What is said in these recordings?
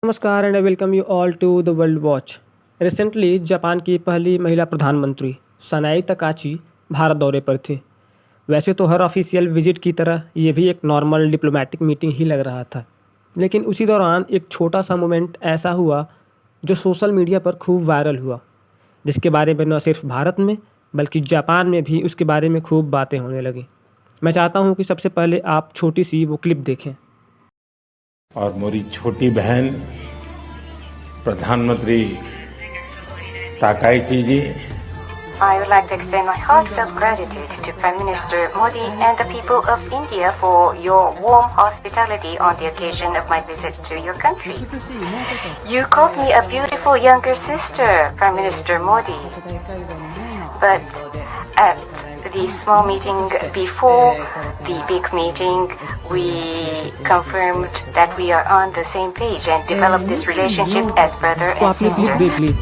नमस्कार and I welcome you all to the world watch. Recently Japan की पहली महिला प्रधानमंत्री सनाई तकाची भारत दौरे पर थी। वैसे तो हर ऑफिशियल विजिट की तरह ये भी एक नॉर्मल डिप्लोमेटिक मीटिंग ही लग रहा था, लेकिन उसी दौरान एक छोटा सा मोमेंट ऐसा हुआ जो सोशल मीडिया पर खूब वायरल हुआ, जिसके बारे में न सिर्फ भारत में बल्कि जापान में भी उसके बारे में खूब बातें होने लगी। मैं चाहता हूँ कि सबसे पहले आप छोटी सी वो क्लिप देखें। और मेरी छोटी बहन प्रधानमंत्री Takaichi ji, I would like to extend my heartfelt gratitude to Prime Minister Modi and the people of India for your warm hospitality on the occasion of my visit to your country. You called me a beautiful younger sister, Prime Minister Modi. But at the small meeting before the big meeting, we confirmed that we are on the same page and developed this relationship as brother तो and आपने clip sister. देख ली।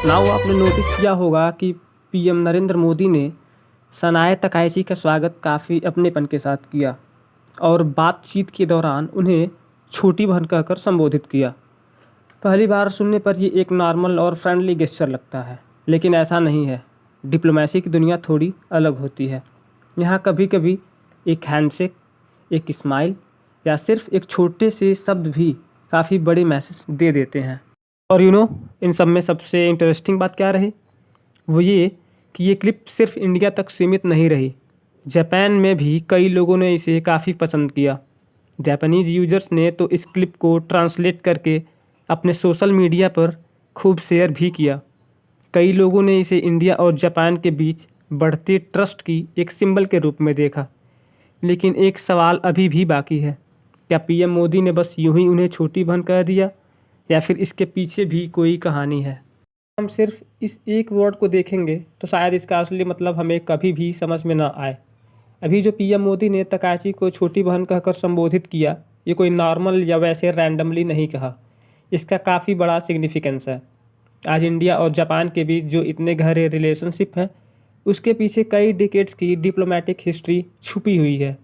Now आपने notice किया होगा कि PM Narendra Modi ने सनाए Takaichi का स्वागत काफ़ी अपनेपन के साथ किया और बातचीत के दौरान उन्हें छोटी बहन कहकर संबोधित किया। पहली बार सुनने पर ये एक नॉर्मल और फ्रेंडली गेस्चर लगता है, लेकिन ऐसा नहीं है। डिप्लोमेसी की दुनिया थोड़ी अलग होती है। यहाँ कभी कभी एक हैंडशेक, एक स्माइल या सिर्फ एक छोटे से शब्द भी काफ़ी बड़े मैसेज दे देते हैं। और इन सब में सबसे इंटरेस्टिंग बात क्या रही, वो ये कि ये क्लिप सिर्फ इंडिया तक सीमित नहीं रही। जापान में भी कई लोगों ने इसे काफ़ी पसंद किया। जापानीज़ यूजर्स ने तो इस क्लिप को ट्रांसलेट करके अपने सोशल मीडिया पर खूब शेयर भी किया। कई लोगों ने इसे इंडिया और जापान के बीच बढ़ते ट्रस्ट की एक सिंबल के रूप में देखा। लेकिन एक सवाल अभी भी बाकी है, क्या पीएम मोदी ने बस यूं ही उन्हें छोटी बहन कह दिया या फिर इसके पीछे भी कोई कहानी है? हम सिर्फ इस एक वर्ड को देखेंगे तो शायद इसका असली मतलब हमें कभी भी समझ में ना आए। अभी जो पीएम मोदी ने तकाची को छोटी बहन कहकर संबोधित किया, ये कोई नॉर्मल या वैसे रैंडमली नहीं कहा। इसका काफ़ी बड़ा सिग्निफिकेंस है। आज इंडिया और जापान के बीच जो इतने गहरे रिलेशनशिप हैं, उसके पीछे कई डिकेड्स की डिप्लोमेटिक हिस्ट्री छुपी हुई है।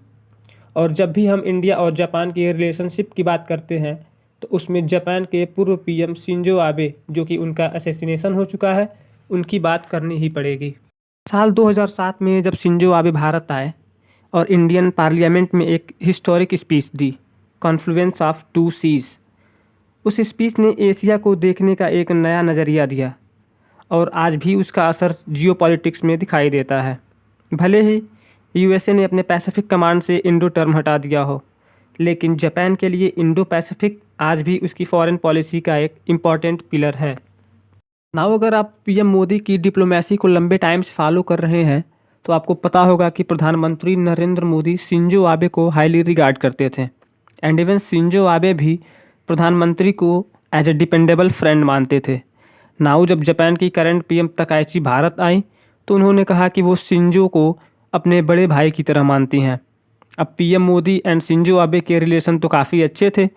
और जब भी हम इंडिया और जापान के रिलेशनशिप की बात करते हैं तो उसमें जापान के पूर्व पीएम शिंजो आबे, जो कि उनका असैसिनेशन हो चुका है, उनकी बात करनी ही पड़ेगी। साल 2007 में जब शिंजो आबे भारत आए और इंडियन पार्लियामेंट में एक हिस्टोरिक स्पीच दी, कॉन्फ्लुएंस ऑफ टू सीज। उस स्पीच ने एशिया को देखने का एक नया नज़रिया दिया और आज भी उसका असर जियोपॉलिटिक्स में दिखाई देता है। भले ही यूएसए ने अपने पैसिफिक कमांड से इंडो टर्म हटा दिया हो, लेकिन जापान के लिए इंडो पैसिफिक आज भी उसकी फॉरेन पॉलिसी का एक इम्पॉर्टेंट पिलर है। नाउ अगर आप पीएम मोदी की डिप्लोमेसी को लंबे टाइम से फॉलो कर रहे हैं तो आपको पता होगा कि प्रधानमंत्री नरेंद्र मोदी शिंजो आबे को हाईली रिगार्ड करते थे एंड इवन शिंजो आबे भी प्रधानमंत्री को एज ए डिपेंडेबल फ्रेंड मानते थे। नाउ जब जापान की करंट पीएम तकाइची भारत आई तो उन्होंने कहा कि वो शिंजो को अपने बड़े भाई की तरह मानती हैं। अब PM Modi and Shinzo Abe के रिलेशन तो काफ़ी अच्छे थे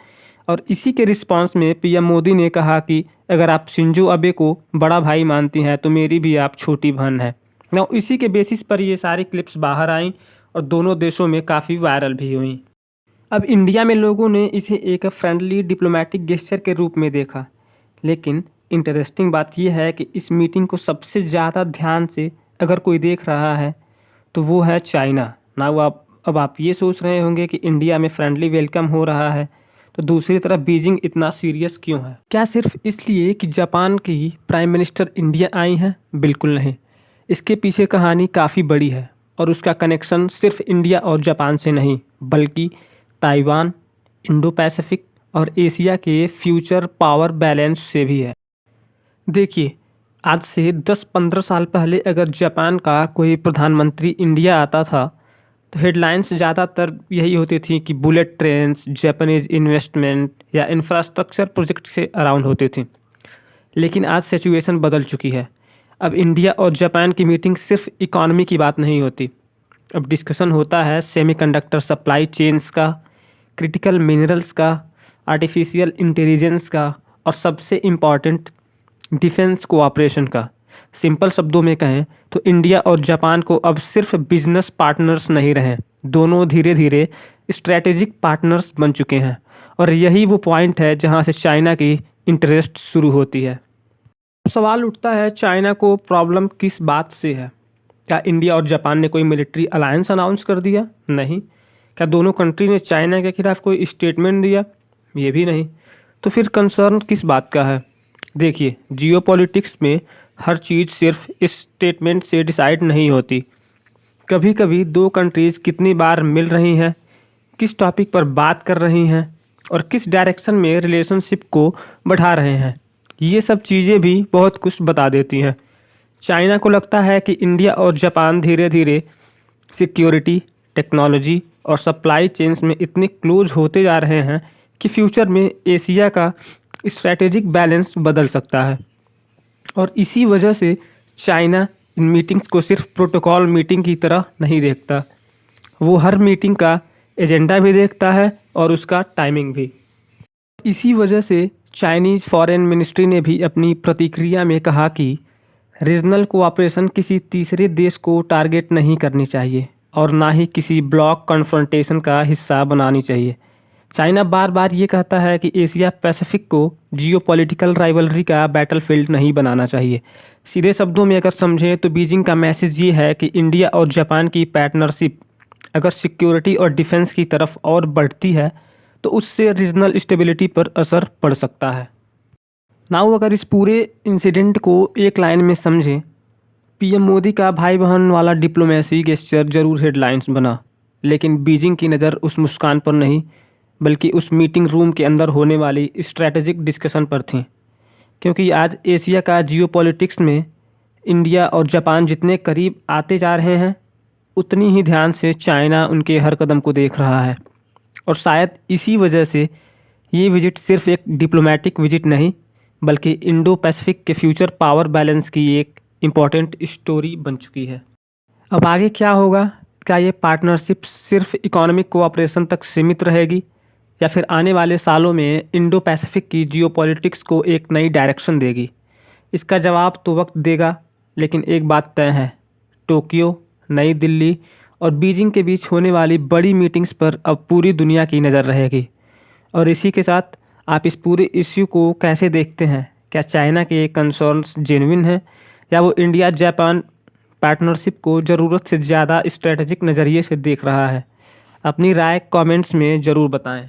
और इसी के रिस्पांस में पीएम मोदी ने कहा कि अगर आप शिंजो आबे को बड़ा भाई मानती हैं तो मेरी भी आप छोटी बहन है। ना इसी के बेसिस पर ये सारी क्लिप्स बाहर आईं और दोनों देशों में काफ़ी वायरल भी हुई। अब इंडिया में लोगों ने इसे एक फ्रेंडली डिप्लोमेटिक गेस्चर के रूप में देखा, लेकिन इंटरेस्टिंग बात यह है कि इस मीटिंग को सबसे ज़्यादा ध्यान से अगर कोई देख रहा है तो वो है चाइना। ना वो अब आप ये सोच रहे होंगे कि इंडिया में फ्रेंडली वेलकम हो रहा है तो दूसरी तरफ बीजिंग इतना सीरियस क्यों है? क्या सिर्फ इसलिए कि जापान की प्राइम मिनिस्टर इंडिया आई हैं? बिल्कुल नहीं। इसके पीछे कहानी काफ़ी बड़ी है और उसका कनेक्शन सिर्फ इंडिया और जापान से नहीं बल्कि ताइवान, इंडो पैसिफिक और एशिया के फ्यूचर पावर बैलेंस से भी है। देखिए, आज से 10-15 साल पहले अगर जापान का कोई प्रधानमंत्री इंडिया आता था तो हेडलाइंस ज़्यादातर यही होती थी कि बुलेट ट्रेन्स, जापानीज़ इन्वेस्टमेंट या इंफ्रास्ट्रक्चर प्रोजेक्ट से अराउंड होती थी। लेकिन आज सिचुएशन बदल चुकी है। अब इंडिया और जापान की मीटिंग सिर्फ इकॉनमी की बात नहीं होती। अब डिस्कशन होता है सेमीकंडक्टर सप्लाई चेन्स का, क्रिटिकल मिनरल्स का, आर्टिफिशियल इंटेलिजेंस का और सबसे इम्पॉर्टेंट डिफेंस कोऑपरेशन का। सिंपल शब्दों में कहें तो इंडिया और जापान को अब सिर्फ बिजनेस पार्टनर्स नहीं रहे, दोनों धीरे धीरे स्ट्रैटेजिक पार्टनर्स बन चुके हैं और यही वो पॉइंट है जहाँ से चाइना की इंटरेस्ट शुरू होती है। सवाल उठता है, चाइना को प्रॉब्लम किस बात से है? क्या इंडिया और जापान ने कोई मिलिट्री अलायंस अनाउंस कर दिया? नहीं। क्या दोनों कंट्री ने चाइना के खिलाफ कोई स्टेटमेंट दिया? ये भी नहीं। तो फिर कंसर्न किस बात का है? देखिए, जियोपॉलिटिक्स में हर चीज़ सिर्फ इस स्टेटमेंट से डिसाइड नहीं होती। कभी कभी दो कंट्रीज़ कितनी बार मिल रही हैं, किस टॉपिक पर बात कर रही हैं और किस डायरेक्शन में रिलेशनशिप को बढ़ा रहे हैं, ये सब चीज़ें भी बहुत कुछ बता देती हैं। चाइना को लगता है कि इंडिया और जापान धीरे धीरे सिक्योरिटी, टेक्नोलॉजी और सप्लाई चेन्स में इतने क्लोज होते जा रहे हैं कि फ्यूचर में एशिया का स्ट्रैटेजिक बैलेंस बदल सकता है। और इसी वजह से चाइना इन मीटिंग्स को सिर्फ प्रोटोकॉल मीटिंग की तरह नहीं देखता, वो हर मीटिंग का एजेंडा भी देखता है और उसका टाइमिंग भी। इसी वजह से चाइनीज़ फॉरेन मिनिस्ट्री ने भी अपनी प्रतिक्रिया में कहा कि रीजनल कोऑपरेशन किसी तीसरे देश को टारगेट नहीं करनी चाहिए और ना ही किसी ब्लॉक कन्फ्रंटेशन का हिस्सा बनानी चाहिए। चाइना बार बार ये कहता है कि एशिया पैसिफिक को जियोपॉलिटिकल राइवलरी का बैटलफील्ड नहीं बनाना चाहिए। सीधे शब्दों में अगर समझें तो बीजिंग का मैसेज ये है कि इंडिया और जापान की पार्टनरशिप अगर सिक्योरिटी और डिफेंस की तरफ और बढ़ती है तो उससे रीजनल स्टेबिलिटी पर असर पड़ सकता है। नाउ अगर इस पूरे इंसिडेंट को एक लाइन में समझें, पीएम मोदी का भाई बहन वाला डिप्लोमेसी गेस्चर जरूर हेडलाइंस बना, लेकिन बीजिंग की नज़र उस मुस्कान पर नहीं बल्कि उस मीटिंग रूम के अंदर होने वाली स्ट्रैटेजिक डिस्कशन पर थी। क्योंकि आज एशिया का जियोपॉलिटिक्स में इंडिया और जापान जितने करीब आते जा रहे हैं, उतनी ही ध्यान से चाइना उनके हर कदम को देख रहा है। और शायद इसी वजह से ये विजिट सिर्फ एक डिप्लोमेटिक विजिट नहीं बल्कि इंडो पैसिफिक के फ्यूचर पावर बैलेंस की एक इम्पॉर्टेंट स्टोरी बन चुकी है। अब आगे क्या होगा? क्या ये पार्टनरशिप सिर्फ इकोनॉमिक कोऑपरेशन तक सीमित रहेगी या फिर आने वाले सालों में इंडो पैसिफिक की जियोपॉलिटिक्स को एक नई डायरेक्शन देगी? इसका जवाब तो वक्त देगा, लेकिन एक बात तय है, टोक्यो, नई दिल्ली और बीजिंग के बीच होने वाली बड़ी मीटिंग्स पर अब पूरी दुनिया की नज़र रहेगी। और इसी के साथ आप इस पूरे इश्यू को कैसे देखते हैं? क्या चाइना के कंसर्न्स जेन्युइन हैं या वो इंडिया जापान पार्टनरशिप को ज़रूरत से ज़्यादा स्ट्रेटेजिक नज़रिए से देख रहा है? अपनी राय कमेंट्स में ज़रूर बताएं।